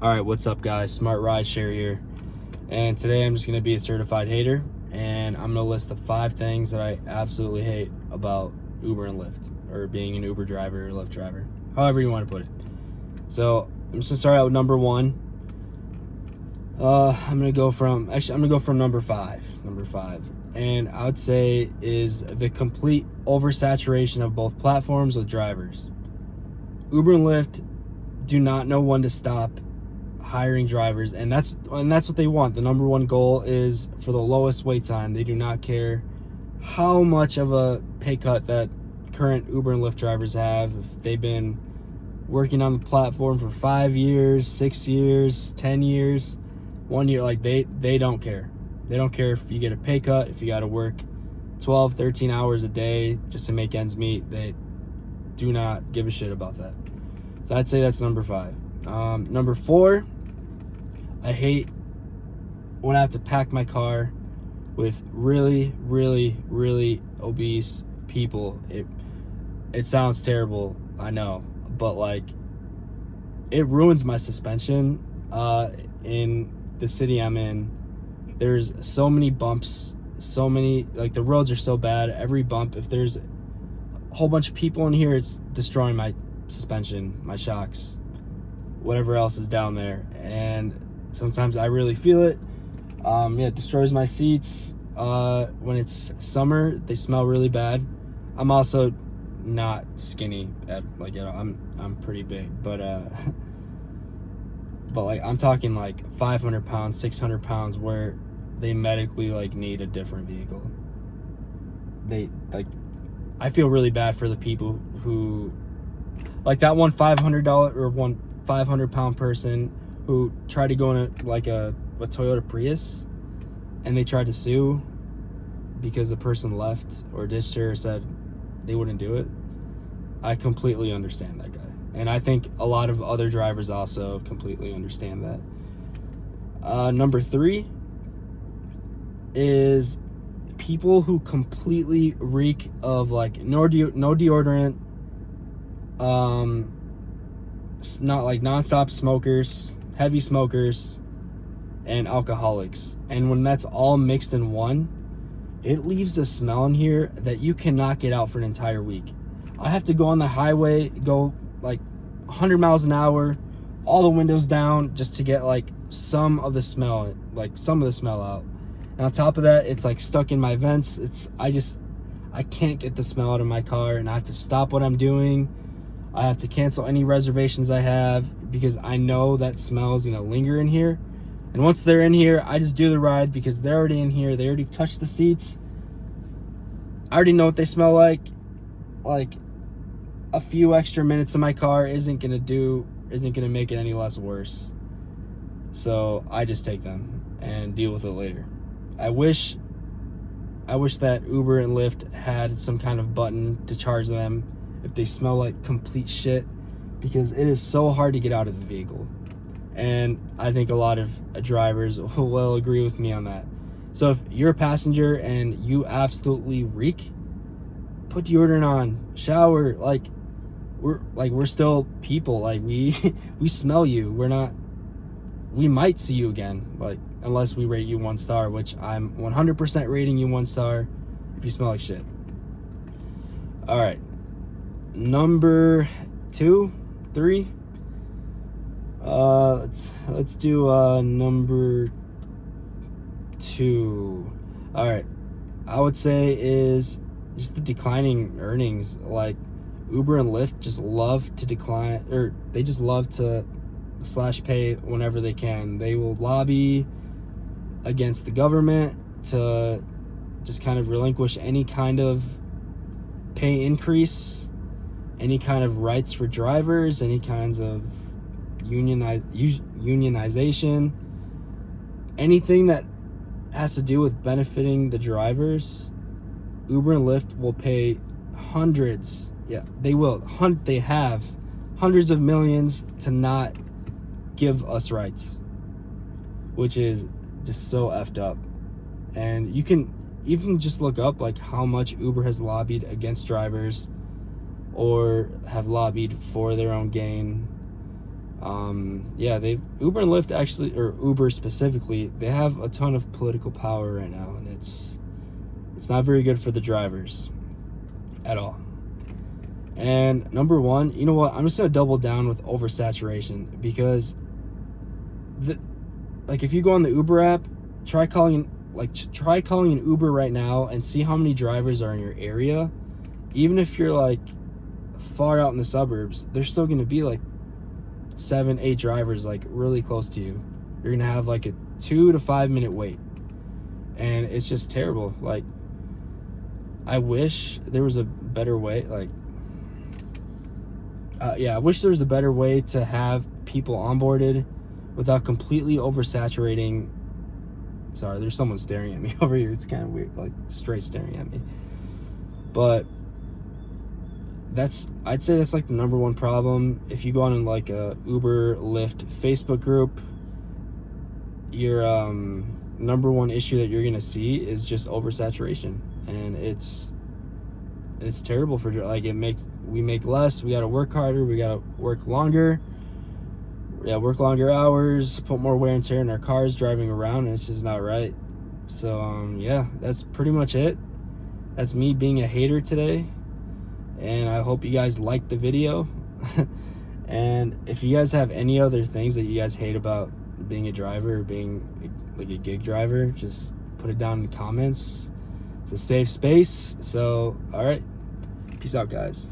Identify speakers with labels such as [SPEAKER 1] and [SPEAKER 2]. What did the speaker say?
[SPEAKER 1] Alright, what's up guys? Smart Rideshare here. And today I'm just going to be a certified hater, and I'm going to list the 5 things that I absolutely hate about Uber and Lyft, or being an Uber driver or Lyft driver, however you want to put it. So I'm just going to start out with number 1. I'm going to go from number 5. Number 5. And I would say is the complete oversaturation of both platforms with drivers. Uber and Lyft do not know when to stop hiring drivers, and that's what they want. The number 1 goal is for the lowest wait time. They do not care how much of a pay cut that current Uber and Lyft drivers have. If they've been working on the platform for 5 years, 6 years, 10 years, 1 year, like they don't care. They don't care if you get a pay cut, if you got to work 12, 13 hours a day just to make ends meet. They do not give a shit about that. So I'd say that's number 5. Number 4, I hate when I have to pack my car with really, really, really obese people. It sounds terrible, I know, but like it ruins my suspension. In the city I'm in, there's so many bumps, so many, like the roads are so bad. Every bump, if there's a whole bunch of people in here, it's destroying my suspension, my shocks, whatever else is down there. And sometimes I really feel it. It destroys my seats. When it's summer, they smell really bad. I'm also not skinny I'm pretty big, but like I'm talking like 500 pounds, 600 pounds, where they medically like need a different vehicle. I feel really bad for the people who, like that one $500 or one 500-pound person who tried to go in a Toyota Prius, and they tried to sue because the person left or ditched her or said they wouldn't do it. I completely understand that guy, and I think a lot of other drivers also completely understand that. Number 3 is people who completely reek of like no deodorant, not like nonstop smokers, heavy smokers, and alcoholics. And when that's all mixed in one, it leaves a smell in here that you cannot get out for an entire week. I have to go on the highway, go like 100 miles an hour, all the windows down, just to get like some of the smell out. And on top of that, it's like stuck in my vents. I can't get the smell out of my car, and I have to stop what I'm doing. I have to cancel any reservations I have because I know that smell is going to linger in here. And once they're in here, I just do the ride because they're already in here. They already touched the seats. I already know what they smell like. Like a few extra minutes in my car isn't going to make it any less worse. So I just take them and deal with it later. I wish that Uber and Lyft had some kind of button to charge them if they smell like complete shit, because it is so hard to get out of the vehicle. And I think a lot of drivers will agree with me on that. So if you're a passenger and you absolutely reek, put deodorant on, shower. We're still people. Like we smell you. We might see you again, like unless we rate you 1 star, which I'm 100% rating you 1 star if you smell like shit. All right. Number 2, 3. Let's do number 2. All right. I would say is just the declining earnings. Like Uber and Lyft just love to decline, or they just love to slash pay whenever they can. They will lobby against the government to just kind of relinquish any kind of pay increase, any kind of rights for drivers, any kinds of unionization, anything that has to do with benefiting the drivers. Uber and Lyft will pay hundreds. Yeah, they will. They have hundreds of millions to not give us rights, which is just so effed up. And you can even just look up like how much Uber has lobbied against drivers or have lobbied for their own gain. Yeah, Uber and Lyft actually, or Uber specifically, they have a ton of political power right now, and it's not very good for the drivers at all. And number one, you know what? I'm just gonna double down with oversaturation, because if you go on the Uber app, try calling an Uber right now and see how many drivers are in your area. Even if you're like far out in the suburbs, there's still gonna be like 7-8 drivers like really close to you. You're gonna have like a 2 to 5 minute wait, and it's just terrible. Like, I wish there was a better way. I wish there was a better way to have people onboarded without completely oversaturating. Sorry, there's someone staring at me over here. It's kind of weird, like straight staring at me. But I'd say that's like the number one problem. If you go on in like a Uber, Lyft Facebook group, your number one issue that you're gonna see is just oversaturation, and it's terrible for like we make less. We gotta work harder. We gotta work longer. Yeah, work longer hours, put more wear and tear in our cars driving around, and it's just not right. So yeah, that's pretty much it. That's me being a hater today, and I hope you guys liked the video. And if you guys have any other things that you guys hate about being a driver or being like a gig driver, just put it down in the comments. It's a safe space. So all right, peace out, guys.